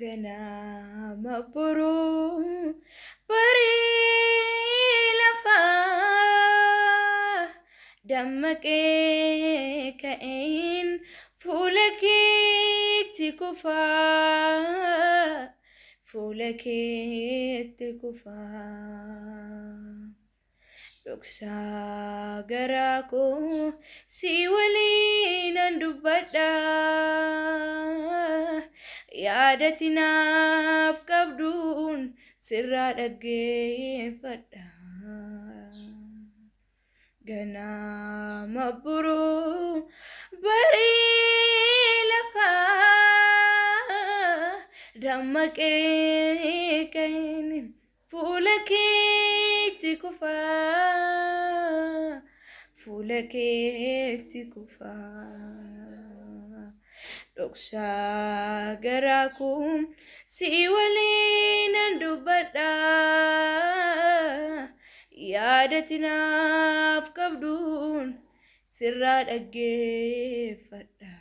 ganama boroo barii lafaa dammaqee ka'een fuula keetti kufaa fuula keetti kufaa dhoksaa garaa koo si waliinan dubbadha yaadati naaf qabduun sirraa dhaggeeffadha ganama boroo barii lafaa dammaqee ka'een fuula keetti kufaa fuula keetti kufaa dhoksaa garaa koo si waliinan dubbadha yaadati naaf qabduun sirraa dhaggeeffadha